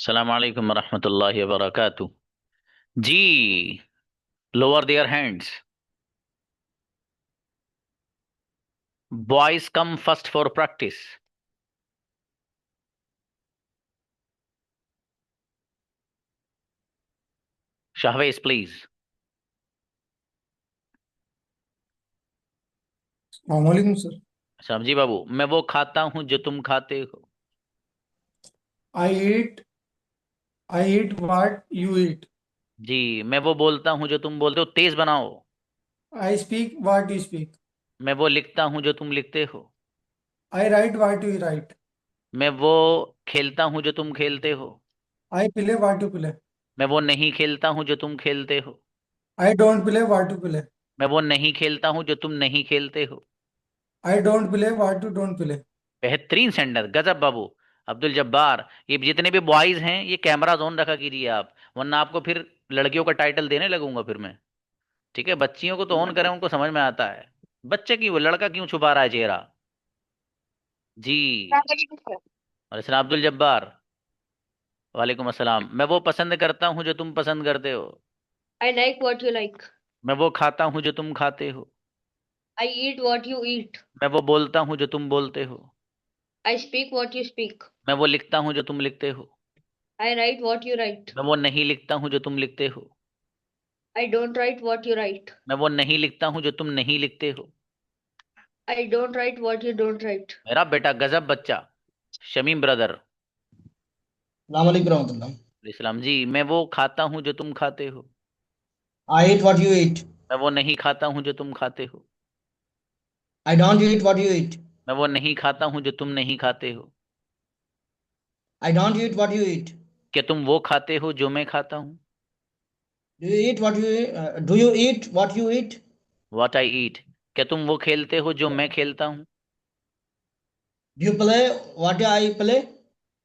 अस्सलाम वालेकुम रहमतुल्लाहि व बरकातुहू। जी, lower their hands. Boys come first for practice. Shahvez please. वालेकुम सर। सब्जी बाबू, मैं वो खाता हूँ जो तुम खाते हो। I eat I eat what you ईट। जी, मैं वो बोलता हूँ जो तुम बोलते हो। तेज बनाओ। I speak what you speak. मैं वो लिखता हूँ जो तुम लिखते हो। I write what you write. मैं वो खेलता हूँ जो तुम खेलते हो। I play what you play. मैं वो नहीं खेलता हूँ जो तुम खेलते हो। I don't play what you play. मैं वो नहीं खेलता हूँ जो तुम नहीं खेलते हो। I don't play what you don't play. बेहतरीन सेंडर, गजब बाबू। अब्दुल जब्बार। ये जितने भी बॉयज हैं ये कैमरा जोन रखा कीजिए आप, वरना आपको फिर लड़कियों का टाइटल देने लगूंगा फिर मैं। ठीक है, बच्चियों को तो ऑन करें, उनको समझ में आता है। बच्चे की वो लड़का क्यों छुपा रहा है चेहरा। जी। और इसलाम अब्दुल जब्बार। वालेकुम अस्सलाम। मैं वो पसंद करता हूँ जो तुम पसंद करते हो। I like what you like. मैं वो खाता हूँ जो तुम खाते हो। I eat what you eat. मैं वो बोलता हूँ जो तुम बोलते हो। I speak what you speak. मैं वो लिखता हूँ जो तुम लिखते हो। I write what you write. मैं वो नहीं लिखता हूँ जो तुम लिखते हो। I don't write what you write. मैं वो नहीं लिखता हूँ जो तुम नहीं लिखते हो। I don't write what you don't write. मेरा बेटा गजब बच्चा। शमीम ब्रदर। Assalamualaikum warahmatullah. इस्लाम जी, मैं वो खाता हूँ जो तुम खाते हो। I eat what you eat. मैं वो नहीं खाता हूँ जो तुम खाते हो। I don't eat what you eat. मैं वो नहीं खाता हूँ जो तुम नहीं खाते हो। I don't eat what you eat. क्या तुम वो खाते हो जो मैं खाता हूँ। Do you eat what you eat? Do you eat what you eat? What I eat. क्या तुम वो खेलते हो जो मैं खेलता हूँ। Do you play what I play?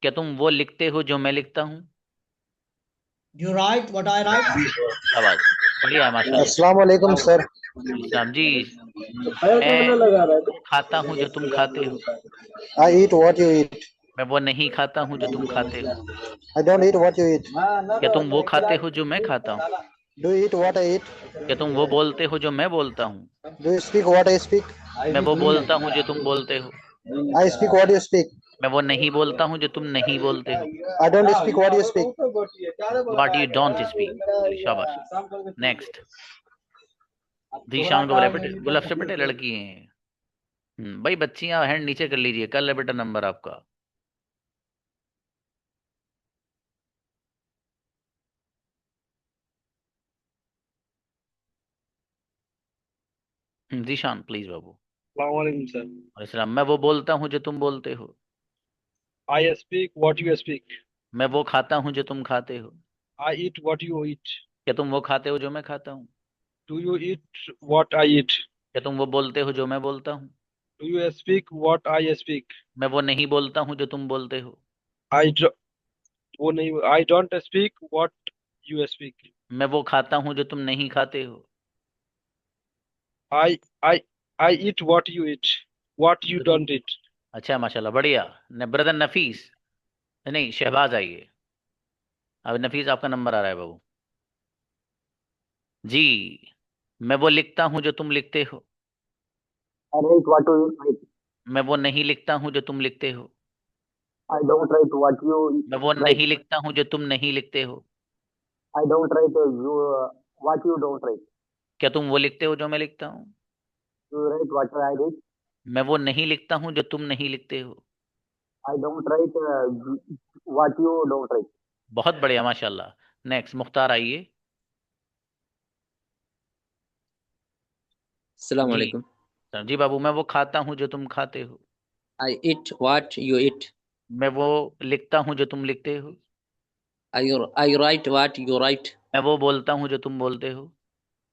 क्या तुम वो लिखते हो जो मैं लिखता हूँ। Do you write what I write? आवाज बढ़िया है माशाल्लाह। अस्सलाम वालेकुम सर। इस्लाम जी, मैं वो खाता हूँ जो तुम खाते हो। आई ईट व्हाट यू ईट। मैं वो नहीं खाता हूँ जो तुम खाते हो। I don't eat what you ईट। क्या तुम वो खाते हो जो मैं खाता हूँ। Do eat what I eat. क्या तुम वो बोलते हो जो मैं बोलता हूँ। Do you speak what I speak. मैं वो बोलता हूँ जो तुम बोलते हो। I speak what you speak. मैं वो नहीं बोलता हूँ जो तुम नहीं बोलते हो। I don't speak what you speak. What you don't speak. चलिए शाबाश। नेक्स्ट। जीशान को बोले बेटे, गुलाब से बेटे लड़की हैं। भाई बच्चियां हैंड नीचे कर लीजिए, कल है बेटा नंबर आपका। Zeeshan please Babu. Assalamualaikum sir. और इस्लाम, मैं वो बोलता हूँ जो तुम बोलते हो। I speak what you speak. मैं वो खाता हूँ जो तुम खाते हो। I eat what you eat. क्या तुम वो खाते हो जो मैं खाता हूँ। Do you eat what I eat? क्या तुम वो बोलते हो जो मैं बोलता हूँ। Do you speak what I speak? मैं वो नहीं बोलता हूँ जो तुम बोलते हो। I do, वो नहीं I don't speak what you speak. मैं वो खाता हूँ जो तुम नहीं खाते हो। I I I eat what you eat. What you जो तुम, don't eat. अच्छा माशाल्लाह बढ़िया। ब्रदर नफीस, नहीं शहबाज आइए। अब नफीस आपका नंबर आ रहा है बाबू। जी, मैं वो लिखता हूँ जो तुम लिखते हो। I write what you write. मैं वो नहीं लिखता हूँ जो तुम लिखते हो। I don't write what you मैं वो राइट। नहीं लिखता हूँ जो तुम नहीं लिखते हो। I don't right you what you don't write. क्या तुम वो लिखते हो जो मैं लिखता हूँ। You write what I write. मैं वो नहीं लिखता हूँ जो तुम नहीं लिखते हो। I don't write what you don't right. बहुत बढ़िया माशाल्लाह। नेक्स्ट मुख्तार आइए। अस्सलाम जी वालेकुम। सर, जी बाबू, मैं वो खाता हूँ जो तुम खाते हो। I eat what you eat. मैं वो लिखता हूँ जो तुम लिखते हो। I write what you write. मैं वो बोलता हूँ जो तुम बोलते हो।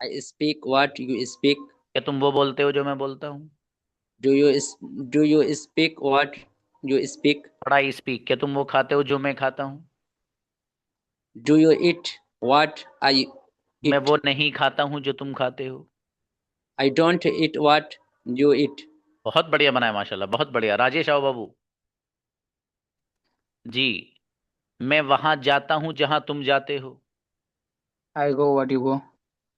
I speak what you speak. क्या तुम वो बोलते हो जो मैं बोलता हूँ। Do you do you speak what you speak? पढ़ाई स्पीक। क्या तुम वो खाते हो जो मैं खाता हूँ। Do you eat what I मैं eat? वो नहीं खाता हूँ जो तुम खाते हो। I don't eat what you eat. बहुत बढ़िया बनाया माशाल्लाह, बहुत बढ़िया। राजेश आओ बाबू। जी, मैं वहां जाता हूं जहां तुम जाते हो। I go what you go.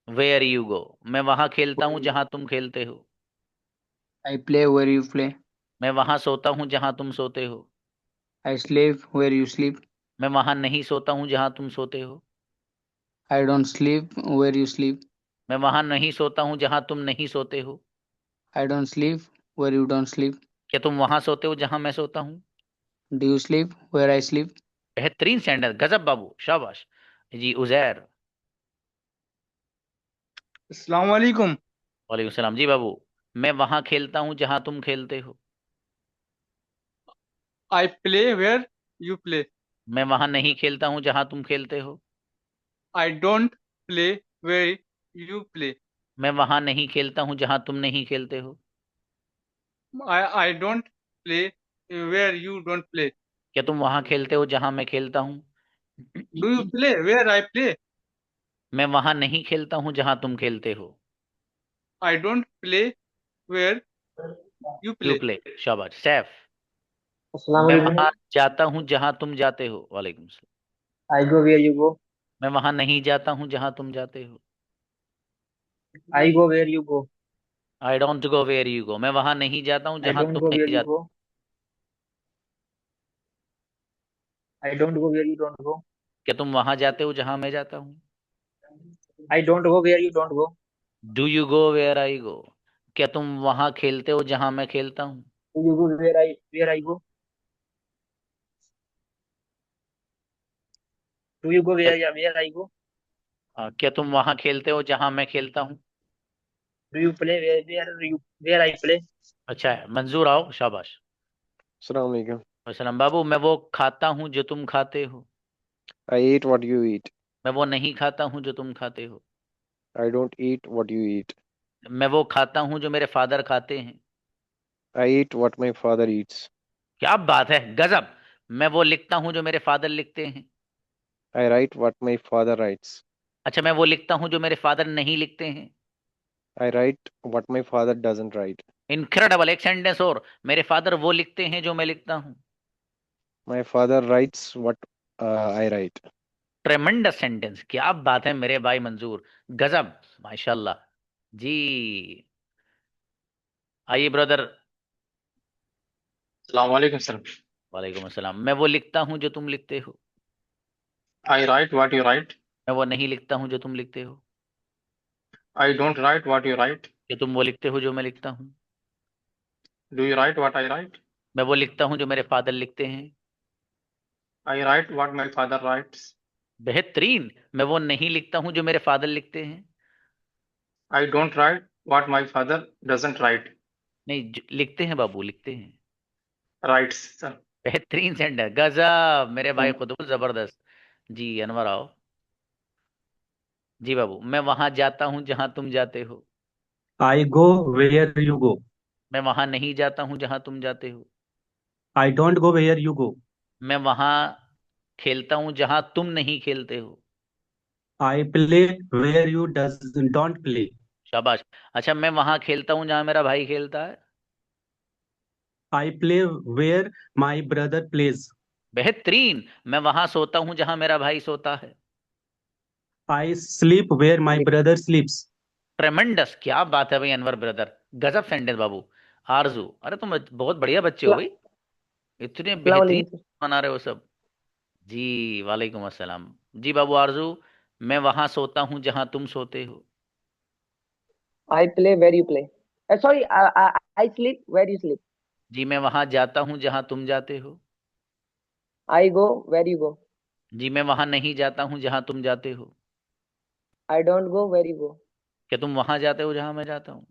Where you go. मैं वहां खेलता हूं जहां तुम खेलते हो। I play where you play. मैं वहां सोता हूं जहां तुम सोते हो। I sleep where you sleep. मैं वहां नहीं सोता हूं जहां तुम सोते हो। I don't sleep where you sleep. मैं वहां नहीं सोता हूं जहां तुम नहीं सोते हो। I don't sleep where you don't sleep. क्या तुम वहां सोते हो जहां मैं सोता हूँ। Do you sleep where I sleep? बेहतरीन स्टैंडर्ड, गजब बाबू, शाबाश। जी उजैर। अस्सलाम वालेकुम। वालेकुम सलाम जी बाबू। मैं वहां खेलता हूं जहां तुम खेलते हो। I play where you play. मैं वहां नहीं खेलता हूं जहां तुम खेलते हो। I don't play where you play. मैं वहां नहीं खेलता हूं जहां तुम नहीं खेलते हो। I don't play where you don't play. क्या तुम वहां खेलते हो जहां मैं खेलता हूँ। Do you play where I play. मैं वहां नहीं खेलता हूं जहां तुम खेलते हो। I don't play where you you play. Play, शाबाश सैफ। अस्सलाम मैं वालेकुम। वहां जाता हूं जहां तुम जाते हो। वालेकुम सलाम। I go where you go. मैं वहां नहीं जाता हूं जहां तुम जाते हो। I go where you go. I don't go where you go. मैं वहां नहीं जाता हूं I जहां don't तुम go where नहीं you जाते। go. I don't go where you don't go. क्या तुम वहां जाते हो जहां मैं जाता हूँ। I don't go where you don't go. Do you go where I go. क्या तुम वहां खेलते हो जहां मैं खेलता हूँ। Do you go where I go? Do you go क्या where I go? क्या तुम वहां खेलते हो जहां मैं खेलता हूँ। Do you play where I play? अच्छा है, मंजूर आओ, शाबाश। Assalamu alaikum. वसलम बाबू, मैं वो खाता हूँ जो तुम खाते हो। I eat what you eat. मैं वो नहीं खाता हूँ जो तुम खाते हो। I don't eat what you eat. मैं वो खाता हूँ जो मेरे फादर खाते हैं। I eat what my father eats. क्या बात है, गजब। मैं वो लिखता हूँ जो मेरे फादर लिखते हैं। I write what my father writes. अच्छा, मैं वो लिखता हूँ जो मेरे फादर नहीं लिखते हैं। I write what my father doesn't write. Incredible, एक सेंटेंस और। मेरे फादर वो लिखते हैं जो मैं लिखता हूँ। My father writes what I write. ट्रेमेंडस sentence, क्या बात है मेरे भाई मंजूर, गजब, माशाल्लाह। जी आइए ब्रदर। अस्सलाम वालेकुम सर। वालेकुम अस्सलाम। मैं वो लिखता हूँ जो तुम लिखते हो। I write what you write. मैं वो नहीं लिखता हूँ जो तुम लिखते हो। I don't write what you write. कि तुम वो लिखते हो जो मैं लिखता हूँ। Do you write what I write. मैं वो लिखता हूँ जो मेरे फादर लिखते हैं। I write what my father writes. बेहतरीन। मैं वो नहीं लिखता हूँ जो मेरे फादर लिखते हैं। आई don't write what my father doesn't right. नहीं, लिखते हैं बाबू, लिखते हैं। Rights sir. बेहतरीन सेंटर, गजब मेरे भाई, खुद जबरदस्त। जी अनवर आओ। जी बाबू, मैं वहां जाता हूँ जहां तुम जाते हो। I go where you go. मैं वहां नहीं जाता हूँ जहां तुम जाते हो। I don't go where you go. मैं वहां खेलता हूँ जहां तुम नहीं खेलते हो। I play where you don't play. शाबाश। अच्छा, मैं वहां खेलता हूँ जहां मेरा भाई खेलता है। I play where my brother plays. बेहतरीन। मैं वहां सोता हूँ जहां मेरा भाई सोता है। I sleep where my brother sleeps. ट्रेमेंडस, क्या बात है भाई अनवर ब्रदर, गजब सेंटेंस बाबू। आरजू, अरे तुम बहुत बढ़िया बच्चे हो भाई, इतने अस्सलाम बेहतरीन वालेकुम सर। बना रहे हो सब। जी वालेकुम अस्सलाम। जी बाबू आरजू, मैं वहां सोता हूँ जहां तुम सोते हो। I play where you play. Sorry, I sleep where you sleep. जी मैं वहां जाता हूँ जहां तुम जाते हो। I go where you go. जी मैं वहां नहीं जाता हूँ जहां तुम जाते हो। I don't go where you go. क्या तुम वहां जाते हो जहां मैं जाता हूँ।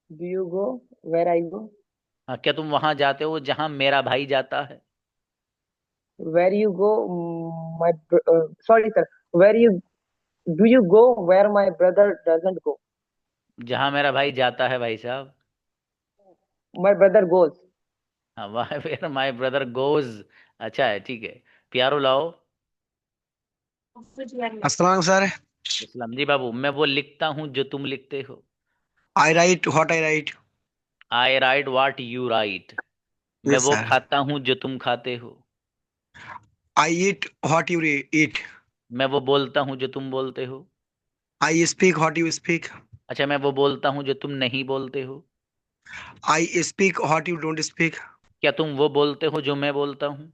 Do you go where I go? हाँ, क्या तुम वहां जाते हो जहां मेरा भाई जाता है। Where you go, sorry sir. Where you do you go where my brother doesn't go? जहां मेरा भाई जाता है भाई साहब। My brother goes. हाँ, वाह वेयर माय ब्रदर गोज। अच्छा है, ठीक है। प्यारो लाओ। अस्सलाम सर। इस्लाम जी बाबू, मैं वो लिखता हूँ जो तुम लिखते हो। I write what I write. I write what you write. मैं यस वो सर। खाता हूँ जो तुम खाते हो। I eat what you eat. मैं वो बोलता हूँ जो तुम बोलते हो। I speak what you speak. अच्छा, मैं वो बोलता हूँ जो तुम नहीं बोलते हो। I speak what you don't speak. क्या तुम वो बोलते हो जो मैं बोलता हूँ।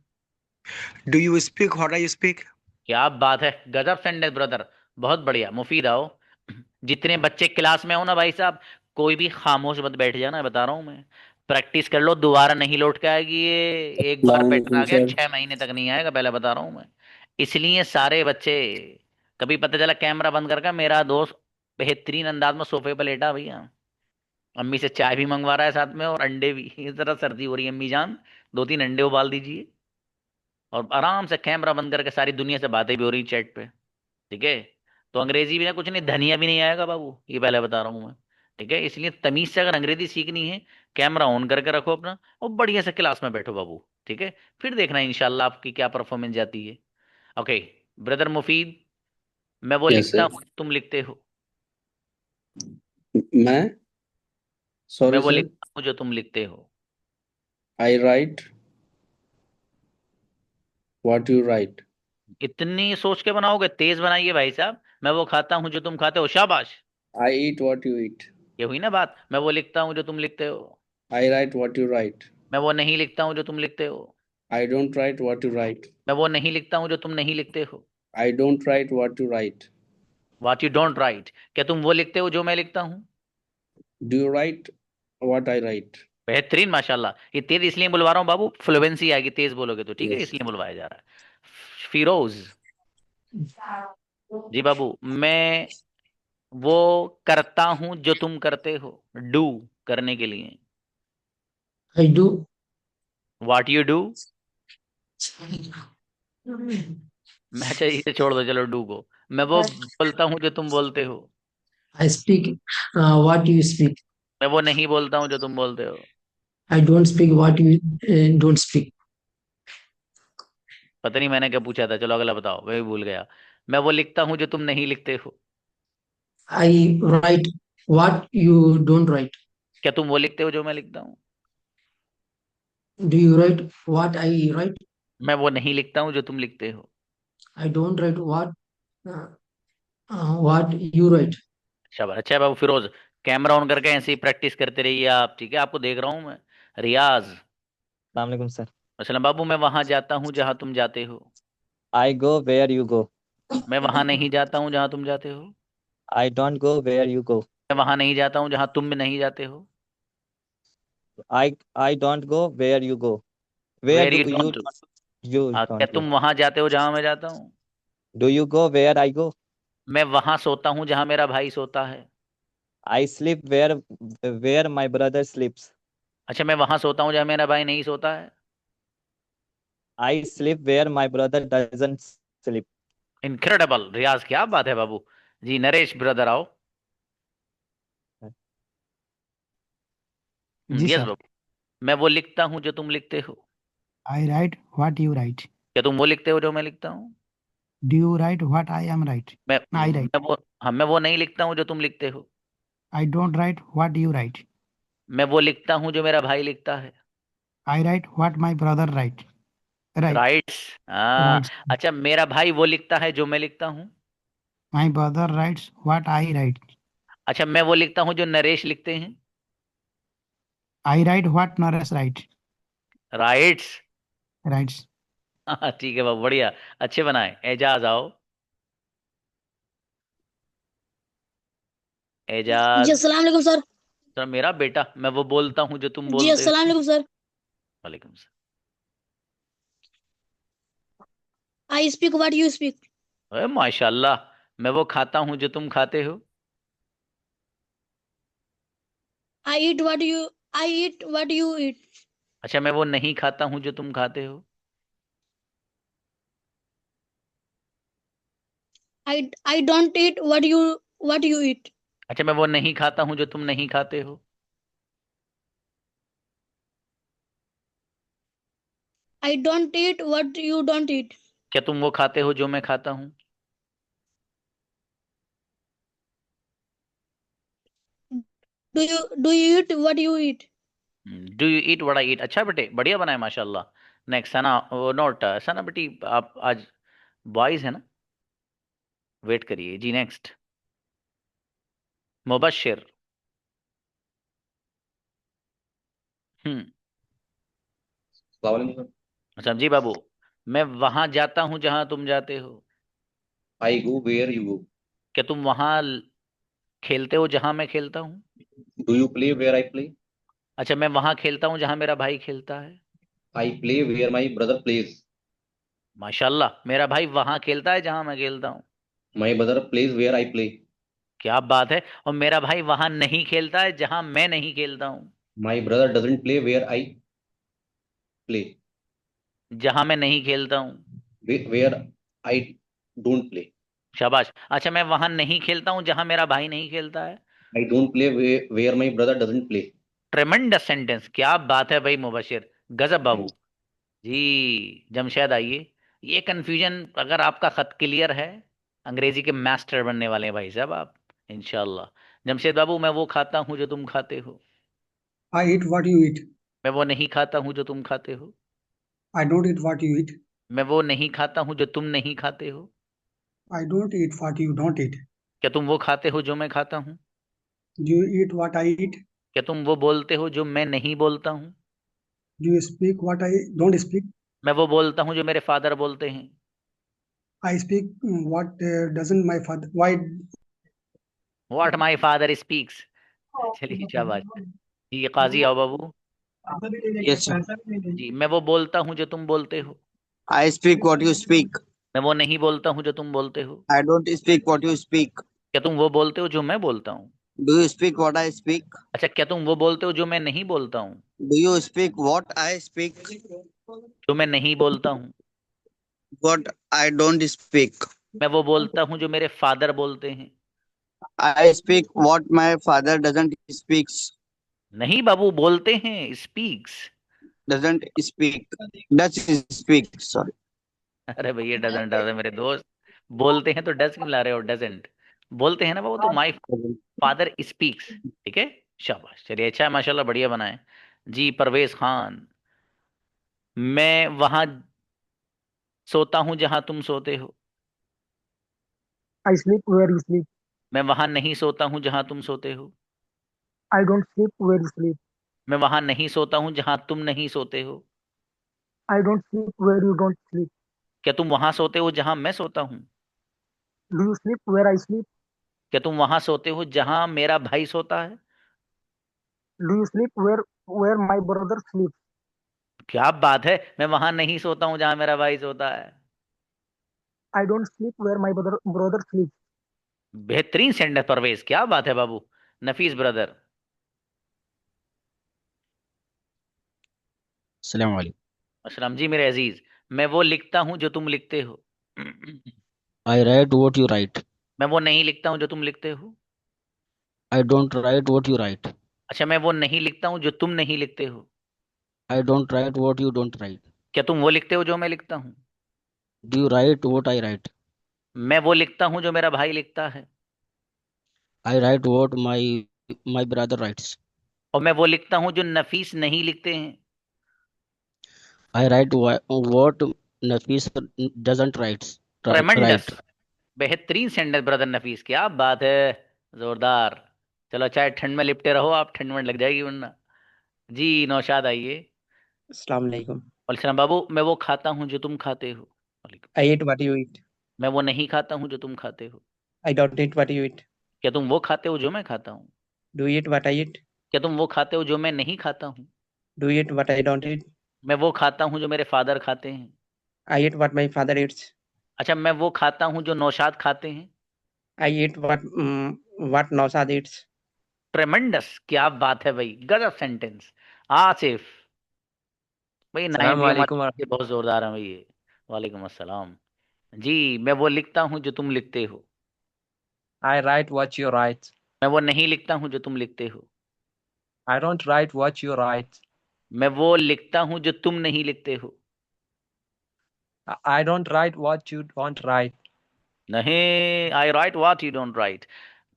Do you speak what I speak? क्या बात है, गजब सेंटेंस ब्रदर, बहुत बढ़िया। मुफीद आओ। जितने बच्चे क्लास में हो ना भाई साहब, कोई भी खामोश मत बैठ जाना, बता रहा हूँ मैं। प्रैक्टिस कर लो, दोबारा नहीं लौट के आएगी ये। एक बार पैटर्न Assalamualaikum आ गया sir. 6 महीने तक नहीं आएगा, पहले बता रहा हूँ मैं। इसलिए सारे बच्चे, कभी पता चला कैमरा बंद करके मेरा दोस्त बेहतरीन अंदाज में सोफे पर लेटा भैया, अम्मी से चाय भी मंगवा रहा है साथ में और अंडे भी। इस तरह सर्दी हो रही है, अम्मी जान 2-3 अंडे उबाल दीजिए। और आराम से कैमरा बंद करके सारी दुनिया से बातें भी हो रही चैट पे। ठीक है। तो अंग्रेजी भी ना कुछ नहीं, धनिया भी नहीं आएगा बाबू, ये पहले बता रहा हूँ मैं। ठीक है, इसलिए तमीज से अगर अंग्रेजी सीखनी है, कैमरा ऑन करके रखो अपना और बढ़िया से क्लास में बैठो बाबू। ठीक है, फिर देखना इंशाल्लाह आपकी क्या परफॉर्मेंस जाती है। ओके ब्रदर मुफीद, मैं वो Yes लिखता sir. हूँ तुम लिखते हो। मैं मैं sorry वो sir. लिखता हूँ जो तुम लिखते हो। I write what you write. इतनी सोच के बनाओगे, तेज बनाइए भाई साहब। मैं वो खाता हूँ जो तुम खाते हो, शाबाश। I eat what you eat. ये हुई ना बात, मैं वो लिखता हूँ जो तुम लिखते हो। I write what you write. मैं वो नहीं लिखता हूँ जो तुम लिखते हो। I don't write what you write. मैं वो नहीं लिखता हूँ जो तुम नहीं लिखते हो। I don't write what you write. What you don't write, क्या तुम वो लिखते हो जो मैं लिखता हूँ। Do you write what I write? बेहतरीन माशाल्लाह। ये तेज इसलिए बुलवा रहा हूँ बाबू, फ्लुएंसी आएगी तेज बोलोगे तो। ठीक है, Yes. इसलिए बुलवाया जा रहा है। फिरोज जी बाबू, मैं वो करता हूँ जो तुम करते हो। डू, करने के लिए। I do. What you do. मैं, अच्छा इसे छोड़ दो, चलो डू को। मैं वो बोलता हूँ जो तुम बोलते हो। I speak what you speak. मैं वो नहीं बोलता हूँ जो तुम बोलते हो। I don't speak what you don't speak. पता नहीं मैंने क्या पूछा था, चलो अगला बताओ, मैं भी भूल गया। मैं वो लिखता हूँ जो तुम नहीं लिखते हो। I write what you don't write. क्या तुम वो लिखते हो जो मैं लिखता हूँ। Do you write what I write? मैं वो नहीं लिखता हूँ जो तुम लिखते हो। I don't write what you write. शाबाश, अच्छा है बाबू फिरोज। कैमरा ऑन करके ऐसे ही प्रैक्टिस करते रहिए आप। ठीक है, आपको देख रहा हूँ मैं। रियाज, Assalamualaikum sir. असलम बाबू, मैं वहां जाता हूँ जहां तुम जाते हो। I go where you go. मैं वहां नहीं जाता हूँ जहां तुम जाते हो। I don't go where you go. मैं वहां नहीं जाता हूँ जहां तुम नहीं जाते हो। I don't go where you go. Where where do you you don't. you क्या don't go? तुम वहां जाते हो जहां मैं जाता हूँ। Do you go where I go? मैं वहां सोता हूँ जहां मेरा भाई सोता है। I sleep where my brother sleeps. अच्छा, मैं वहां सोता हूँ जहां मेरा भाई नहीं सोता है। I sleep where my brother doesn't sleep. Incredible Riyaz, क्या बात है बाबू। जी नरेश ब्रदर आओ। जी यस सर। बाबू, मैं वो लिखता हूँ जो तुम लिखते हो। I write what you right. क्या तुम वो लिखते हो जो मैं लिखता हूँ। Do you write what I am right. मैं आई राइट। मैं वो, हाँ मैं वो नहीं लिखता हूँ जो तुम लिखते हो। I don't write what you write. मैं वो लिखता हूँ जो मेरा भाई लिखता है। I write what my brother write. Write. Writes. हाँ। राइट। अच्छा, मेरा भाई वो लिखता है जो मैं लिखता हूँ। My brother writes what I write. अच्छा, मैं वो लिखता हूँ जो नरेश लिखते हैं। I write what Naresh write. Writes. Writes. हाँ ठीक है बाबू, बढ़िया, अच्छे बनाए। एजाज आओ। जी एजाज, अस्सलाम वालेकुम सर। सर मेरा बेटा, मैं वो बोलता हूँ जो तुम जी बोलते हो। अस्सलाम वालेकुम सर। वालेकुम सलाम। I speak what you speak. अरे माशाल्लाह, मैं वो खाता हूँ जो तुम खाते हो। I eat what you I eat what you eat. अच्छा, मैं वो नहीं खाता हूँ जो तुम खाते हो। I don't eat what you eat. अच्छा, मैं वो नहीं खाता हूँ जो तुम नहीं खाते हो। I don't eat what you don't eat. क्या तुम वो खाते हो जो मैं खाता हूँ। Do you eat what you eat. Do you eat what I eat. अच्छा बेटे, बढ़िया बनाए माशाल्लाह। नेक्स्ट सना, वो नोट सना बेटी, आप आज बॉयज है ना, वेट करिए जी। नेक्स्ट मुबशिर। हम्म। अच्छा जी बाबू, मैं वहां जाता हूं जहां तुम जाते हो। I go where you go. क्या तुम वहां खेलते हो जहां मैं खेलता हूँ? Do you play where I play? अच्छा, मैं वहां खेलता हूँ जहां मेरा भाई खेलता है। I play where my brother plays. माशाल्लाह, मेरा भाई वहां खेलता है जहां मैं खेलता हूँ। My brother plays where I play. क्या बात है। और मेरा भाई वहां नहीं खेलता है जहां मैं नहीं खेलता हूँ। My brother doesn't play where I play. जहां मैं नहीं खेलता हूँ। Where I don't play. शाबाश। अच्छा, मैं वहां नहीं खेलता हूँ जहां मेरा भाई नहीं खेलता है। I don't play where my brother doesn't play. ट्रेमेंडस sentence, क्या बात है भाई मुबशिर, गजब बाबू जी। जमशेद आइए। ये कंफ्यूजन, अगर आपका खत क्लियर है, अंग्रेजी के मास्टर बनने वाले हैं भाई साहब आप, इंशाल्लाह। जमशेद बाबू, मैं वो खाता हूँ जो तुम खाते हो। I eat what you eat. मैं वो नहीं खाता हूँ जो तुम खाते हो। I don't eat what you eat. मैं वो नहीं खाता हूँ जो तुम नहीं खाते हो। I don't eat what you don't eat. क्या तुम वो खाते हो जो मैं खाता हूँ? Do you eat what I eat? क्या तुम वो बोलते हो जो मैं नहीं बोलता हूँ? Do you speak what I don't speak? मैं वो बोलता हूँ जो मेरे फादर बोलते हैं। I speak what doesn't my father. Why? What my father speaks. चलिए शाबाश जी। काजी आओ बाबू Yes, sir. जी। मैं वो बोलता हूँ जो तुम बोलते हो। I speak what you speak. मैं वो नहीं बोलता हूँ जो तुम बोलते हो। I don't speak what you speak. क्या तुम वो बोलते हो जो मैं बोलता हूँ? Do you speak what I speak? अच्छा, क्या तुम वो बोलते हो जो मैं नहीं बोलता हूँ? Do you speak what I speak? जो मैं नहीं बोलता हूँ। What I don't speak. मैं वो बोलता हूँ जो मेरे फादर बोलते हैं। I speak what my father doesn't speaks. नहीं बाबू, बोलते हैं, speaks. Doesn't speak. Does speak. Sorry. अरे भैया, डजंट आ रहे मेरे दोस्त, बोलते हैं तो डज क्यों ला रहे हो? डजेंट बोलते हैं ना बाबू, तो माई फादर स्पीक्स। ठीक है, शाबाश। चलिए, अच्छा है, माशाल्लाह, बढ़िया बनाए जी। परवेज खान, मैं वहां सोता हूं जहां तुम सोते हो। I sleep where you sleep. मैं वहां नहीं सोता हूं जहां तुम सोते हो। I don't sleep where you sleep. मैं वहां नहीं सोता हूं जहां तुम नहीं सोते हो। I don't sleep where you don't sleep. क्या तुम वहां सोते हो जहां मैं सोता हूं? Do you sleep where I sleep? क्या तुम वहां सोते हो जहां मेरा भाई सोता है? Do you sleep where my brother sleeps? क्या बात है, मैं वहां नहीं सोता हूं जहां मेरा भाई सोता है। I don't sleep where my brother sleeps. बेहतरीन सेंडर परवेज, क्या बात है बाबू। नफीस ब्रदर। अस्सलाम वालेकुम। असलम जी मेरे अजीज। मैं वो लिखता हूं जो तुम लिखते हो। I write what you write. मैं वो नहीं लिखता हूं जो तुम लिखते हो। I don't write what you right. अच्छा, मैं वो नहीं लिखता हूं जो तुम नहीं लिखते हो। I don't write what you don't write. क्या तुम वो लिखते हो जो मैं लिखता हूँ? Do you write what I write. मैं वो लिखता हूँ जो मेरा भाई लिखता है। I write what my my brother writes. और मैं वो लिखता हूँ जो नफीस नहीं लिखते हैं। I write what Nafees doesn't writes tremendous, right. बेहतरीन सेंडर ब्रदर नफीस, क्या बात है, जोरदार। चलो, चाहे ठंड में लिपटे रहो आप, ठंड में लग जाएगी वरना। जी नौशाद आइए। अस्सलाम वालेकुम। वलसलाम बाबू, मैं वो खाता हूँ जो तुम खाते हो। वालेकुम I सलाम। eat what you eat. मैं वो नहीं खाता हूँ जो तुम खाते हो। I don't eat what you eat. क्या तुम वो खाते हो जो मैं खाता हूँ? Do you eat what I eat? क्या तुम वो खाते हो जो मैं नहीं खाता हूँ? Do you eat what I don't eat? मैं वो खाता हूँ जो मेरे फादर खाते हैं। I eat what my father eats. अच्छा, मैं वो खाता हूँ जो नौशाद खाते हैं। I eat what Nausad eats. ट्रेमेंडस, क्या बात है भाई, गजब सेंटेंस। आसिफ भाई, सलाम 90 वालेकुम हमारे बहुत जोरदार है भाई ये। वालेकुम अस्सलाम जी। मैं वो लिखता हूँ जो तुम लिखते हो। I write what you write. मैं वो नहीं लिखता हूँ जो तुम लिखते हो। I don't write what you write. मैं वो लिखता हूँ जो तुम नहीं लिखते हो। I don't write what you don't write. नहीं, I write what you don't write.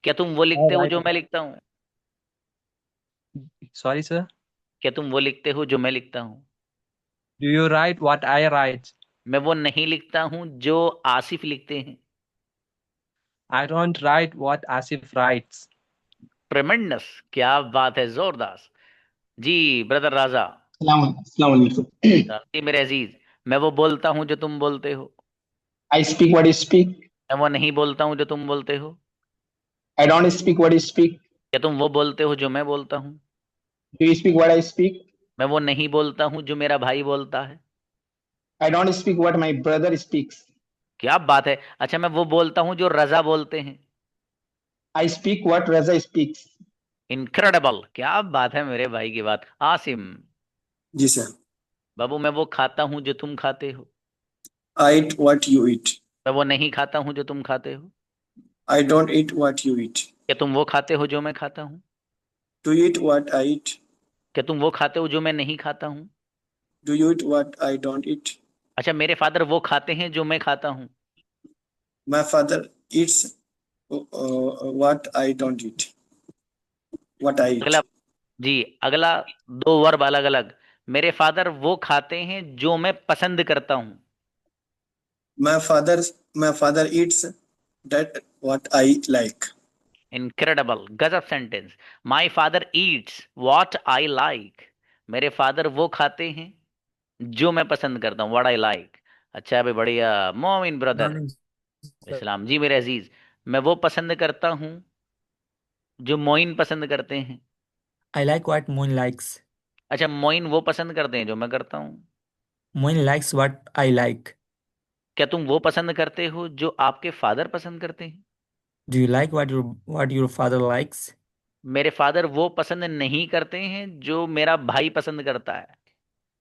क्या तुम वो I लिखते हो write. जो मैं लिखता हूँ? Sorry, sir. क्या तुम वो लिखते हो जो मैं लिखता हूँ? Do you write what I write? मैं वो नहीं लिखता हूँ जो आसिफ लिखते हैं। I don't write what Asif writes. ट्रेमेंडस, क्या बात है, जोरदार। जी ब्रदर राजा। अस्सलाम वालेकुम। जी मेरे अजीज, मैं वो बोलता हूँ जो तुम बोलते हो। I speak what you speak. मैं वो नहीं बोलता हूँ जो तुम बोलते हो। I don't speak what you speak. क्या तुम वो बोलते हो जो मैं बोलता हूँ। Do you speak what I speak? मैं वो नहीं बोलता हूँ जो मेरा भाई बोलता है। I don't speak what my brother speaks. क्या बात है। अच्छा, मैं वो बोलता हूँ जो रजा बोलते हैं। I speak what Raza speaks. Incredible, क्या बात है मेरे भाई की बात। आसिम। जी सर। बाबू, मैं वो खाता हूँ जो तुम खाते हो। I eat what you eat. मैं वो नहीं खाता हूँ जो तुम खाते हो। I don't eat what you eat. क्या तुम वो खाते हो जो मैं खाता हूँ। Do you eat what I eat? क्या तुम वो खाते हो जो मैं नहीं खाता हूँ। Do you eat what I don't eat? अच्छा, मेरे फादर वो खाते हैं जो मैं खाता हूँ। My father eats what I don't eat. What I eat. अगला जी, अगला दो वर्ब अलग अलग। मेरे फादर वो खाते हैं जो मैं पसंद करता हूँ। My father eats that what I like. Incredible, गजब sentence. My father eats what I like. मेरे फादर वो खाते हैं जो मैं पसंद करता हूँ, व्हाट आई लाइक। अच्छा भाई, बढ़िया। मोमिन ब्रदर, इस्लाम। जी मेरे अजीज, मैं वो पसंद करता हूँ जो मोइन पसंद करते हैं। I like what Moin likes. अच्छा, मोइन वो पसंद करते हैं जो मैं करता हूँ। Moin likes what I like. क्या तुम वो पसंद करते हो जो आपके फादर पसंद करते हैं। Do you like what your father likes? मेरे फादर वो पसंद नहीं करते हैं जो मेरा भाई पसंद करता है।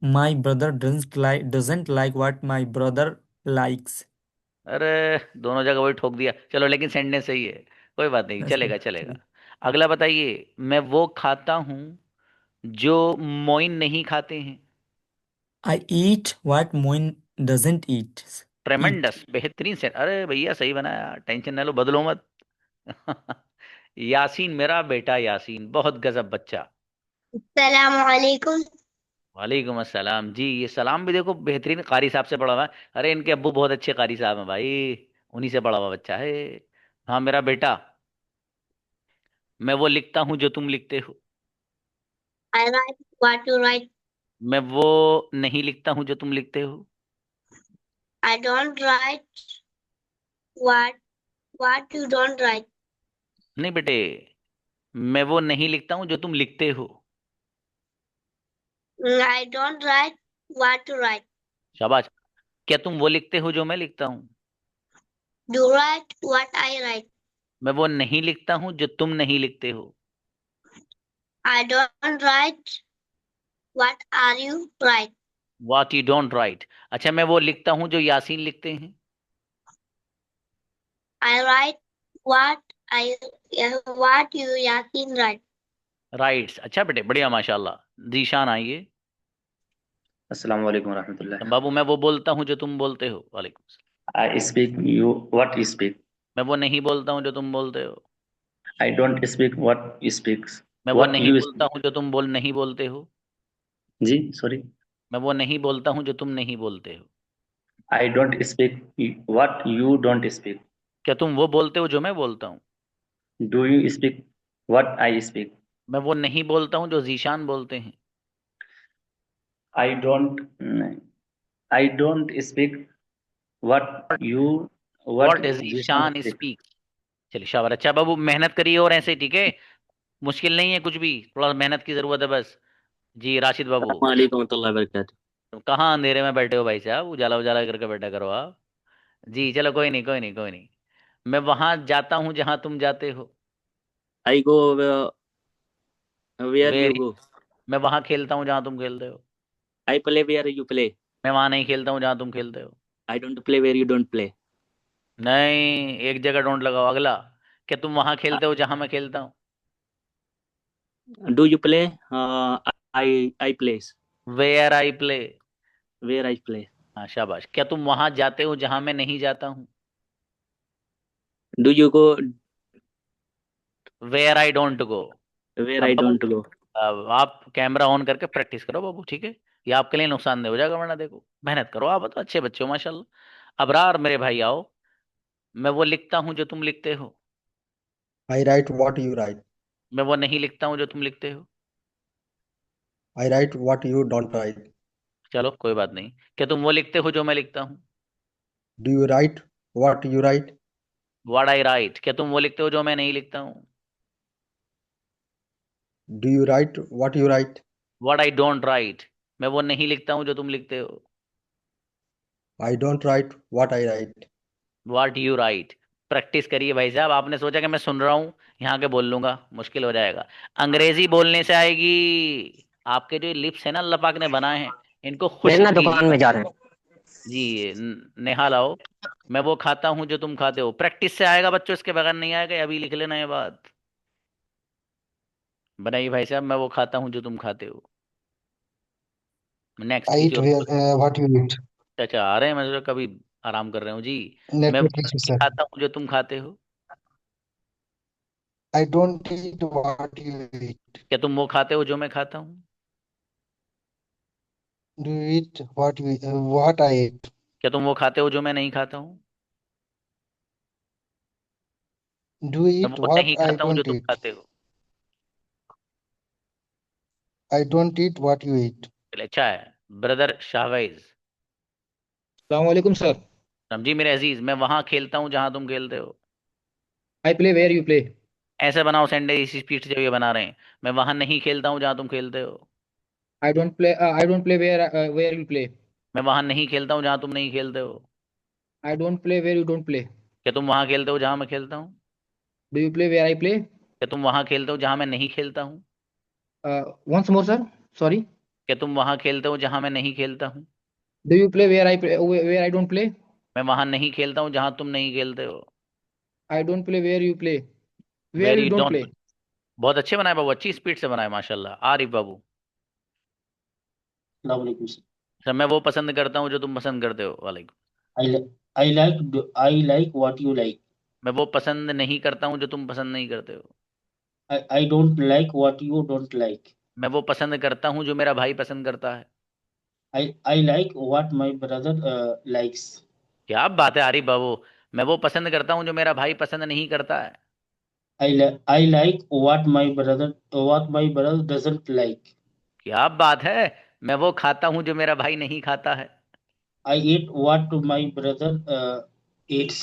My brother doesn't like what my brother likes. अरे, दोनों जगह वही ठोक दिया। चलो, लेकिन सेंटेंस सही है, कोई बात नहीं, चलेगा चलेगा। अगला बताइए, मैं वो खाता हूँ जो मोइन नहीं खाते हैं। I eat what Moin doesn't eat. ट्रेमेंडस, बेहतरीन से। अरे भैया सही बनाया, टेंशन ना लो, बदलो मत। यासीन, मेरा बेटा यासीन, बहुत गजब बच्चा। Assalamualaikum. वालेकुम अस्सलाम। जी, ये सलाम भी देखो बेहतरीन कारी साहब से पढ़ा हुआ है। अरे, इनके अब्बू बहुत अच्छे कारी साहब हैं भाई, उन्हीं से पढ़ा हुआ बच्चा है। हाँ मेरा बेटा, मैं वो लिखता हूँ जो तुम लिखते हो। I write what you write. मैं वो नहीं लिखता हूँ जो तुम लिखते हो। I don't write what you don't write. नहीं बेटे, मैं वो नहीं लिखता हूँ जो तुम लिखते हो। I don't write what you write. शाबाश। क्या तुम वो लिखते हो जो मैं लिखता हूँ। You write what I write. मैं वो नहीं लिखता हूँ जो तुम नहीं लिखते हो। I don't write what are you write. What you don't write। अच्छा, मैं वो लिखता हूँ जो यासीन लिखते हैं। I write what you Yasin write. Rights. अच्छा बेटे, बढ़िया, माशाल्लाह। जीशान आइए। अस्सलाम वालेकुम रहमतुल्लाह। बाबू, मैं वो बोलता हूँ जो तुम बोलते हो। वालेकुम सलाम। I speak you what you speak. मैं वो नहीं बोलता हूँ जो तुम बोलते हो। I don't speak what you speaks. मैं वो What नहीं you बोलता speak. हूँ जो तुम नहीं बोलते हो। जी सॉरी। मैं वो नहीं बोलता हूँ जो तुम नहीं बोलते हो। I don't speak what you don't speak. क्या तुम वो बोलते हो जो मैं बोलता हूँ। Do you speak what I speak? मैं वो नहीं बोलता हूँ जो जीशान बोलते हैं। I don't speak what what is you don't Ishan speak. Speak. चलिए शाबाश। अच्छा बाबू, मेहनत करिए और ऐसे, ठीक है। मुश्किल नहीं है कुछ भी, थोड़ा मेहनत की जरूरत है बस। जी राशिद बाबू। वालेकुम warahmatullahi wabarakatuh। कहाँ अंधेरे में बैठे हो भाई साहब, उजाला उजाला करके बैठा करो आप। जी चलो, कोई नहीं कोई नहीं कोई नहीं। मैं वहां जाता हूँ जहां तुम जाते हो। I go where you very. go। मैं वहां खेलता हूँ जहां तुम खेलते हो। I play where you play। मैं वहां नहीं खेलता हूँ जहां तुम खेलते हो। I don't play where you don't play। नहीं, एक जगह डोंट लगाओ। अगला, क्या तुम वहां खेलते हो जहां मैं खेलता हूँ। Do you play? I plays। Where I play. Where I play। हाँ शाबाश। क्या तुम वहां जाते हो जहां मैं नहीं जाता हूँ। Do you go where I don't go. where अब I बाबू, don't go। अब आप कैमरा ऑन करके प्रैक्टिस करो बाबू, ठीक है। ये आपके लिए नुकसानदेह हो जाएगा, वरना देखो मेहनत करो, आप तो अच्छे बच्चे हो माशाल्लाह। अबरार मेरे भाई आओ, मैं वो लिखता हूँ जो तुम लिखते हो। I write what you write. मैं वो नहीं लिखता हूँ जो तुम लिखते हो। I write what you don't write. चलो कोई बात नहीं। क्या तुम वो लिखते हो जो मैं लिखता हूँ? Do you write what you write? What I right, क्या तुम वो लिखते हो जो मैं नहीं लिखता हूँ? Do you write what you write? What I don't right, मैं वो नहीं लिखता हूँ जो तुम लिखते हो। I don't write what I write. What you right. Practice करिए भाई साहब, आपने सोचा कि मैं सुन रहा हूँ यहाँ के बोल लूंगा, मुश्किल हो जाएगा। अंग्रेजी बोलने से आएगी। आपके जो लिप्स है ना अल्लाह पाक ने बनाए हैं, इनको मेरे खुश्क ना दुकान में कीजिए। जा रहे हैं। जी नेहाल आओ, मैं वो खाता हूँ जो तुम खाते हो। प्रैक्टिस से आएगा बच्चों, इसके बगैर नहीं आएगा, अभी लिख लेना ये बात। बनाइए भाई साहब, मैं वो खाता हूँ जो तुम खाते हो। नेक्स्ट I किसी eat और को। what you eat. अच्छा आ रहे हैं, मैं सोचा कभी आराम कर रहे हूँ जी। मैं वो Network issue, नहीं sir. खाता हूँ जो तुम खाते हो। I don't eat what you eat. क्या तुम वो खाते हो जो मैं खाता हूँ? Do you eat what I eat? क्या तुम वो खाते हो जो मैं नहीं खाता हूँ? Do you मैं eat वो what नहीं I खाता हूँ जो don't तुम eat? खाते हो। I don't eat what you eat. चलिए अच्छा है। ब्रदर शाहवैज। Assalamualaikum, sir. समझी मेरे अजीज, मैं वहां खेलता हूँ जहां तुम खेलते हो। I play where you play. ऐसे बनाओ सेंटेंस, इसी स्पीड से जो ये बना रहे हैं। मैं वहां नहीं खेलता हूँ जहां तुम खेलते हो। I don't play. I don't play where you play. मैं वहां नहीं खेलता हूँ जहां तुम नहीं खेलते हो। I don't play where you don't play. क्या तुम वहां खेलते हो जहां मैं खेलता हूँ? Do you play where I play? क्या तुम वहां खेलते हो जहां मैं नहीं खेलता हूँ? Once more, sir. Sorry. क्या तुम वहां खेलते हो जहां मैं नहीं खेलता हूँ? Do you play where I play where I don't play? मैं वहां नहीं खेलता हूँ जहां तुम नहीं खेलते हो। I don't play where you play. Where where you you don't don't. play. बहुत अच्छे बनाए बाबू, अच्छी स्पीड से बनाए माशाल्लाह। आरिफ बाबू। Assalamualaikum, sir. सर मैं वो पसंद करता हूँ जो तुम पसंद करते हो। वालेकुम। I like what you like. मैं वो पसंद नहीं करता हूँ जो तुम पसंद नहीं करते हो। I don't like what you don't like. मैं वो पसंद करता हूँ जो मेरा भाई पसंद करता है। I like what my brother likes. क्या बात है आरिफ बाबू, मैं वो पसंद करता हूँ जो मेरा भाई पसंद नहीं करता है। I like what my brother doesn't like. क्या बात है, मैं वो खाता हूँ जो मेरा भाई नहीं खाता है। I eat what my brother eats.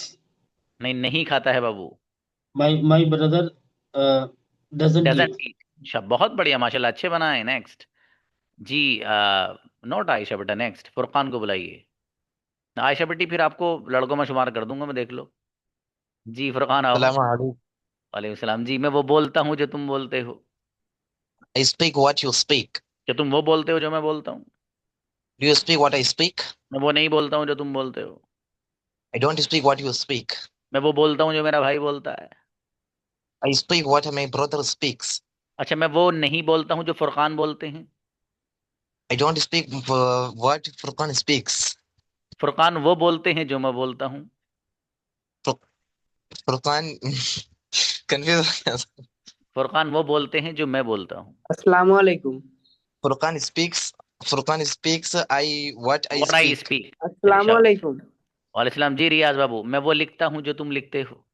नहीं, नहीं खाता है बाबू। My brother doesn't doesn't eat. ईट। अच्छा बहुत बढ़िया माशाल्लाह, अच्छे बनाए। नेक्स्ट जी नोट आयशा बेटा, नेक्स्ट फुरकान को बुलाइए। आयशा बेटी फिर आपको लड़कों में शुमार कर दूंगा मैं, देख लो। जी फुरकान आओ। Assalamualaikum. वालेकुम सलाम। जी मैं वो बोलता हूँ जो तुम बोलते हो। I speak what you speak. क्या तुम वो बोलते हो जो मैं बोलता हूँ? Do you speak what I speak? मैं वो नहीं बोलता हूँ जो तुम बोलते हो। I don't speak what you speak. मैं वो बोलता हूँ जो मेरा भाई बोलता है। I speak what my brother speaks. अच्छा मैं वो नहीं बोलता हूँ जो फुरकान बोलते हैं। I don't speak what Furqan speaks. Furqan वो बोलते हैं जो मैं बोलता हूँ। Furqan confused. फुरकान वो बोलते हैं जो मैं बोलता हूँ। Assalamualaikum. Furqan speaks. Furqan speaks. What I What I speak. speak. Assalamualaikum. वालेकुम जी रियाज बाबू, मैं वो लिखता हूँ जो तुम लिखते हो।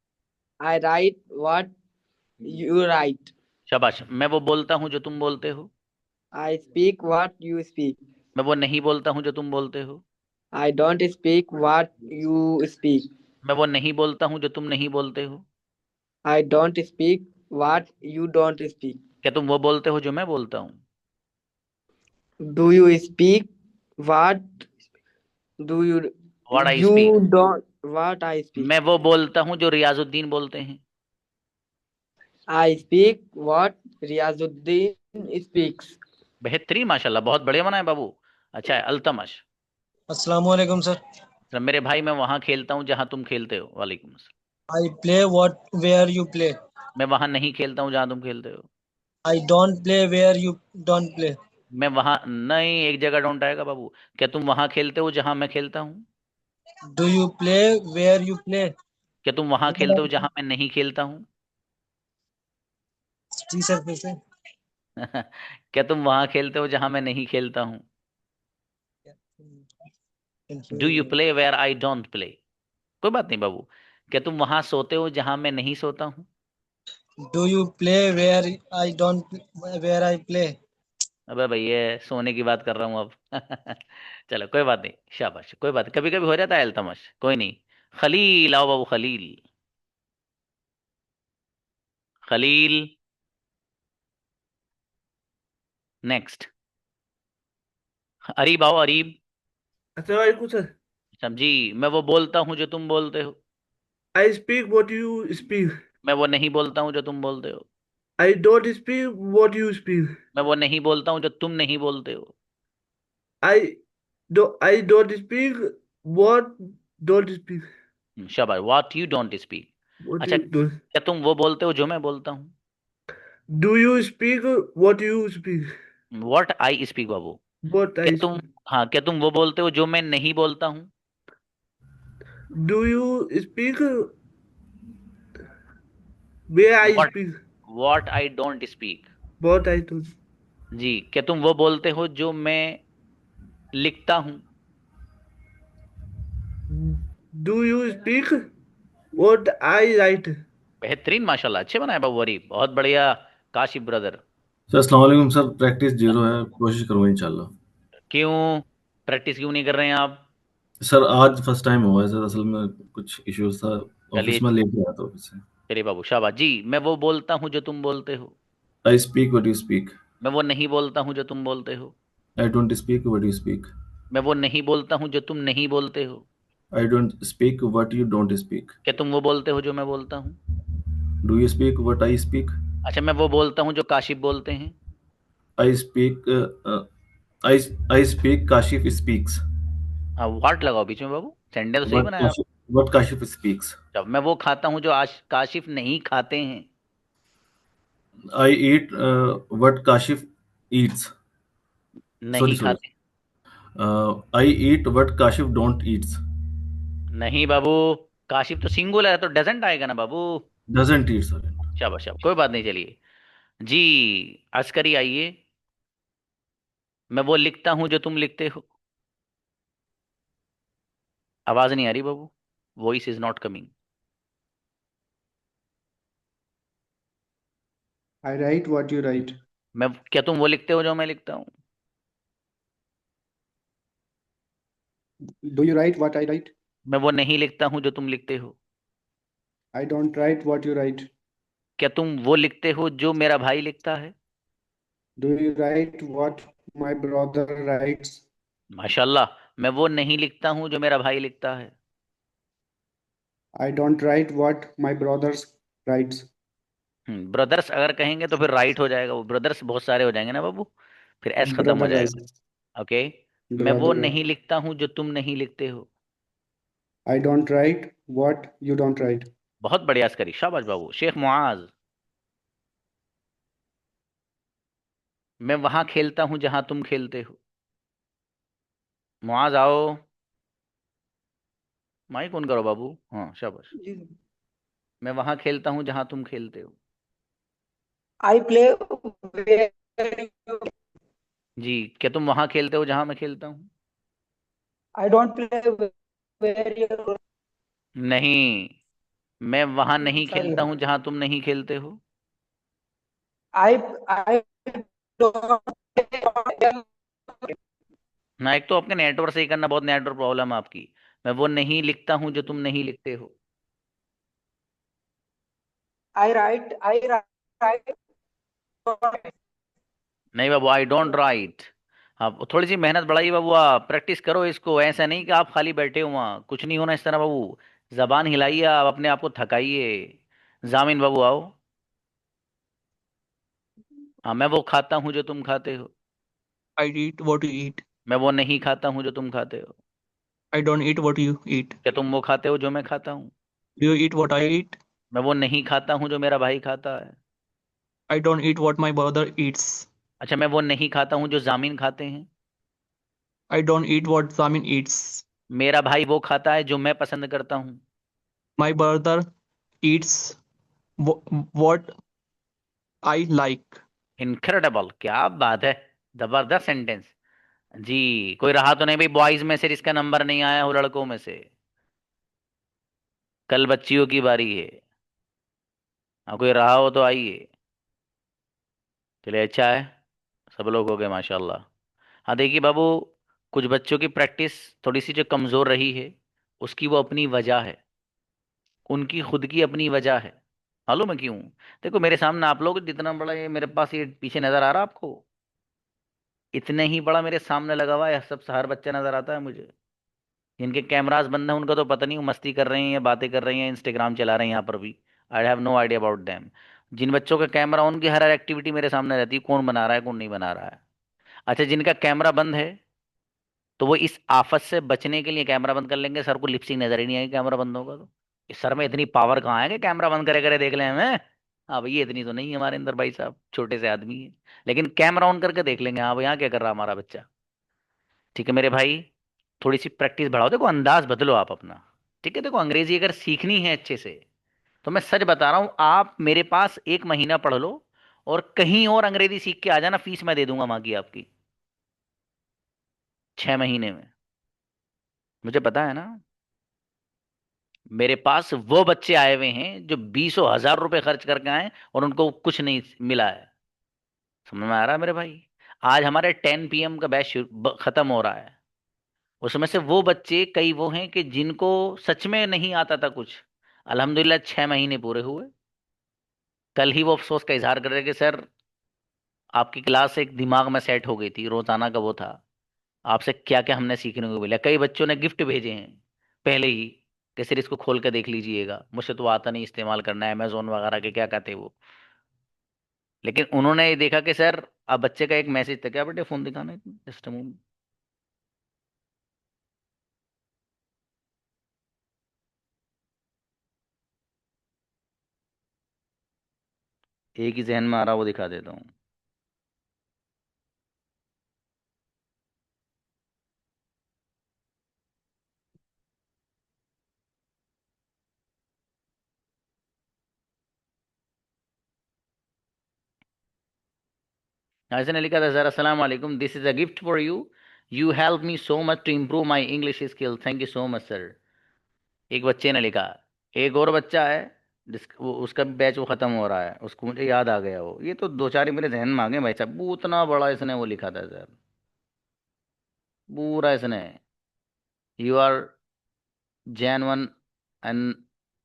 I write what you write. शाबाश। मैं वो बोलता हूँ जो तुम बोलते हो। I speak what you speak. मैं वो नहीं बोलता हूँ जो तुम बोलते हो। I don't speak what you speak. मैं वो नहीं बोलता हूँ जो तुम नहीं बोलते हो। I don't speak what you don't speak. क्या तुम वो बोलते हो जो मैं बोलता हूँ? Do you speak what do you What I you speak. don't what I speak. मैं वो बोलता हूँ जो रियाजुद्दीन बोलते हैं। I speak what Riyazuddin speaks. बेहतरीन माशाल्लाह, बहुत बढ़िया बनाए बाबू। अच्छा है अल्तमश। अस्सलामुअलैकुम सर। सर मेरे भाई मैं वहाँ खेलता हूँ जहाँ तुम खेलते हो। वालेकुम अस्सलाम। I play what where you play. मैं वहाँ नहीं खेलता हूँ जहाँ तुम खेलते हो। I don't play where you don't play. मैं वहाँ नहीं, एक जगह डोंट आएगा बाबू। क्या तुम वहाँ खेलते हो जहाँ मैं खेलता हूँ? Do you play where you play. क्या तुम वहाँ खेलते हो जहाँ मैं नहीं खेलता हूँ? जी सर फिर से। क्या तुम वहाँ खेलते हो जहाँ मैं नहीं खेलता हूँ? Do you play where I don't play? कोई बात नहीं बाबू। क्या तुम वहां सोते हो जहां मैं नहीं सोता हूँ? Do you play where I don't where I play? अबे भैया सोने की बात कर रहा हूँ अब। चलो कोई बात नहीं, शाबाश, कोई बात नहीं, कभी कभी हो जाता है अल्तमश, कोई नहीं। खलील आओ बाबू, खलील। खलील नेक्स्ट। अरीब आओ, अरीब। अस्सलाम वालेकुम सर। समझी, मैं वो बोलता हूँ जो तुम बोलते हो। I speak what you speak. मैं वो नहीं बोलता हूँ जो तुम बोलते हो। I don't speak what you speak. मैं वो नहीं बोलता हूँ जो तुम नहीं बोलते हो। I don't speak what don't speak. शाबाश, what you don't speak. What अच्छा, you don't. क्या तुम वो बोलते हो जो मैं बोलता हूँ? Do you speak what you speak? What I speak Babu. What I क्या तुम, speak. हाँ, क्या तुम वो बोलते हो जो मैं नहीं बोलता हूँ? Do you speak where I what speak? What I don't speak. What I don't. जी, क्या तुम वो बोलते हो जो मैं लिखता हूँ? Do you speak what I write? बेहतरीन, माशाल्लाह, अच्छे बनाए बाबू अरीब, बहुत बढ़िया। काशिफ ब्रदर। सर अस्सलाम वालेकुम सर, प्रैक्टिस जीरो है, कोशिश करूंगा इंशाल्लाह। क्यों प्रैक्टिस क्यों नहीं कर रहे हैं आप? सर आज फर्स्ट टाइम हुआ है सर, असल में कुछ इश्यूज था, चलिए ऑफिस में लेट आया था ऑफिस से। चलिए बाबू, शाबाश जी। मैं वो बोलता हूँ जो तुम बोलते हो। I speak what you speak. मैं वो नहीं बोलता हूँ जो तुम बोलते हो। I don't speak what you speak. मैं वो नहीं बोलता हूँ जो तुम नहीं बोलते हो। I don't speak what you don't speak. क्या तुम वो बोलते हो जो मैं बोलता हूँ? Do you speak what I speak. अच्छा, मैं वो बोलता हूँ जो काशिफ बोलते हैं। I speak I speak Kashif speaks. हाँ, व्हाट लगाओ बीच में बाबू, सेंटेंस तो सही बनाया आप। What Kashif speaks. जब मैं वो खाता हूँ जो आज काशिफ नहीं खाते हैं। I eat what Kashif eats. नहीं सॉरी, खाते। I eat what Kashif don't eats. नहीं बाबू, काशिफ तो सिंगुलर है, तो डजंट आएगा ना बाबू। Doesn't eat sir. शाबाश शाबाश, कोई बात नहीं, चलिए जी। अस्करी आइए। मैं वो लिखता हूँ जो तुम लिखते हो। आवाज नहीं आ रही बाबू, voice is not coming. I write what you write. मैं, क्या तुम वो लिखते हो जो मैं लिखता हूँ? Do you write what I write? मैं वो नहीं लिखता हूँ जो तुम लिखते हो। I don't write what you write. क्या तुम वो लिखते हो जो मेरा भाई लिखता है? Do you write what my brother writes? माशाल्लाह, मैं वो नहीं लिखता हूँ जो मेरा भाई लिखता है। I don't write what my brothers writes. Brothers अगर कहेंगे तो फिर राइट हो जाएगा, वो ब्रदर्स बहुत सारे हो जाएंगे ना बाबू, फिर एस खत्म हो Brother writes. जाएगा। ओके, मैं वो Brother writes. नहीं लिखता हूँ जो तुम नहीं लिखते हो। I don't write what you don't write. बहुत बढ़िया अस्करी, शाबाश बाबू। शेख मुआज। मैं वहां खेलता हूं जहां तुम खेलते हो। मुआज आओ, माइक ऑन करो बाबू। हाँ शाबाश। मैं वहां खेलता हूं जहां तुम खेलते हो। I play where you. जी, क्या तुम वहां खेलते हो जहां मैं खेलता हूँ? I don't play where you. नहीं, मैं वहां नहीं Sorry. खेलता हूं जहां तुम नहीं खेलते हो। I don't. ना, एक तो आपके नेटवर्क सही करना, बहुत नेटवर्क प्रॉब्लम है आपकी। मैं वो नहीं लिखता हूं जो तुम नहीं लिखते हो। I write. नहीं बाबू, आई डोंट राइट। आप थोड़ी सी मेहनत बढ़ाइए बाबू, आप प्रैक्टिस करो इसको, ऐसा नहीं कि आप खाली बैठे हो वहाँ, कुछ नहीं होना इस तरह बाबू। जबान हिलाइए, आप अपने आप को थकाइए। जामिन बाबू आओ। हाँ, मैं वो खाता हूँ जो तुम खाते हो। I eat what you eat. मैं वो नहीं खाता हूँ जो तुम खाते हो। I don't eat what you eat. क्या तुम वो खाते हो जो मैं खाता हूँ? Do you eat what I eat? मैं वो नहीं खाता हूँ जो मेरा भाई खाता है। I don't eat what my brother eats. अच्छा, मैं वो नहीं खाता हूँ जो जामिन खाते हैं। I don't eat what Samin eats. मेरा भाई वो खाता है जो मैं पसंद करता हूँ। My brother eats what I like. Incredible, क्या बात है, जबरदस्त सेंटेंस। जी, कोई रहा तो नहीं भाई बॉयज में से जिसका नंबर नहीं आया हो लड़कों में से? कल बच्चियों की बारी है। हाँ, कोई रहा हो तो आइए। चलिए अच्छा है, सब लोग हो गए माशाल्लाह। हाँ देखिए बाबू, कुछ बच्चों की प्रैक्टिस थोड़ी सी जो कमज़ोर रही है, उसकी वो अपनी वजह है, उनकी खुद की अपनी वजह है। मालूम है क्यों? देखो मेरे सामने आप लोग जितना बड़ा ये मेरे पास ये पीछे नज़र आ रहा आपको, इतने ही बड़ा मेरे सामने लगा हुआ है सब हर बच्चा नज़र आता है मुझे। जिनके कैमरास बंद हैं उनका तो पता नहीं वो मस्ती कर रहे हैं या बातें कर रहे हैं, इंस्टाग्राम चला रहे हैं यहाँ पर भी। I have no idea about them. जिन बच्चों का कैमरा, उनकी हर एक्टिविटी मेरे सामने रहती है, कौन बना रहा है कौन नहीं बना रहा है। अच्छा, जिनका कैमरा बंद है तो वो इस आफत से बचने के लिए कैमरा बंद कर लेंगे, सर को लिपसिंग नजर ही नहीं आएगी कैमरा बंद होगा तो। इस सर में इतनी पावर कहाँ है कि कैमरा बंद करे करे देख लें हमें? हाँ भैया, इतनी तो नहीं है हमारे अंदर भाई साहब, छोटे से आदमी है। लेकिन कैमरा ऑन करके देख लेंगे, हाँ भाई यहाँ क्या कर रहा है हमारा बच्चा। ठीक है मेरे भाई, थोड़ी सी प्रैक्टिस बढ़ाओ, देखो अंदाज बदलो आप अपना। ठीक है, देखो अंग्रेजी अगर सीखनी है अच्छे से, तो मैं सच बता रहा हूँ, आप मेरे पास 1 महीना पढ़ लो और कहीं और अंग्रेजी सीख के आ जाना, फीस मैं दे दूंगा वहां की आपकी 6 महीने में। मुझे पता है ना, मेरे पास वो बच्चे आए हुए हैं जो बीसों हजार रुपए खर्च करके आए और उनको कुछ नहीं मिला है। समझ में आ रहा है मेरे भाई? आज हमारे 10 PM का बैच खत्म हो रहा है। उसमें से वो बच्चे कई वो हैं कि जिनको सच में नहीं आता था कुछ, अल्हम्दुलिल्लाह 6 महीने पूरे हुए। कल ही वो अफसोस का इजहार कर रहे कि सर आपकी क्लास एक दिमाग में सेट हो गई थी, रोजाना का वो था, आपसे क्या क्या हमने सीखने को मिला। कई बच्चों ने गिफ्ट भेजे हैं पहले ही कि सर इसको खोल कर देख लीजिएगा, मुझे तो आता नहीं इस्तेमाल करना है, अमेजोन वगैरह के क्या कहते हैं वो। लेकिन उन्होंने ये देखा कि सर, अब बच्चे का एक मैसेज था, क्या बेटे फोन दिखाना है जस्ट एक ही जहन में आ रहा, वो दिखा देता हूँ। ऐसे ने लिखा था, सर अस्सलाम वालेकुम, this is a gift for you, you help me so much to improve my English skill, thank you so much sir. एक बच्चे ने लिखा। एक और बच्चा है उसका भी बैच वो खत्म हो रहा है, उसको मुझे याद आ गया, वो ये तो दो चार ही मेरे जहन में आ गए भाई साहब, वो उतना बड़ा इसने वो लिखा था सर, पूरा इसने, you are genuine and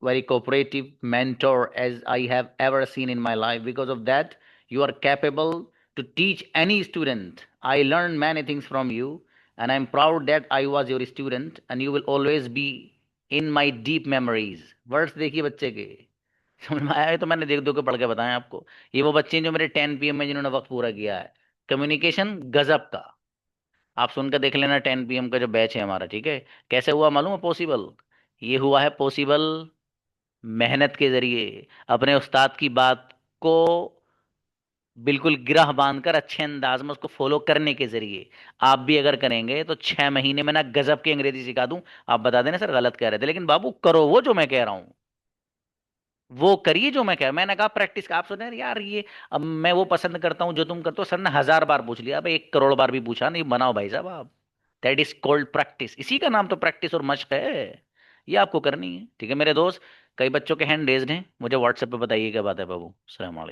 very cooperative mentor as I have ever seen in my life. Because of that, you are capable to teach any student. I learned many things from you, and I'm proud that I was your student, and you will always be in my deep memories. Words देखिए बच्चे के, समझ में आया है? तो मैंने देख दो के पढ़ के बताया आपको। ये वो बच्चे हैं जो मेरे 10 PM में जिन्होंने वक्त पूरा किया है। कम्युनिकेशन गजब का, आप सुनकर देख लेना 10 PM का जो बैच है हमारा। ठीक है, कैसे हुआ मालूम है पॉसिबल? ये हुआ है पॉसिबल मेहनत के जरिए, अपने उस्ताद की बात को बिल्कुल गिरह बांधकर अच्छे अंदाज में उसको फॉलो करने के जरिए। आप भी अगर करेंगे तो 6 महीने में ना गजब की अंग्रेजी सिखा दूं। आप बता देना सर गलत कह रहे थे, लेकिन बाबू करो वो जो मैं कह रहा हूं, वो करिए जो मैं कह, मैंने कहा प्रैक्टिस का। आप सोच रहे हैं यार ये, अब मैं वो पसंद करता हूँ जो तुम करते हो, सर ने 1000 बार पूछ लिया, अब 1 करोड़ बार भी पूछा, नहीं बनाओ भाई साहब आप। दैट इज कॉल्ड प्रैक्टिस, इसी का नाम तो प्रैक्टिस और मशक है। ये आपको करनी है। ठीक है मेरे दोस्त, कई बच्चों के हैंड रेज्ड हैं, मुझे व्हाट्सएप पे बताइए क्या बात है बाबू। अस्सलाम वालेकुम।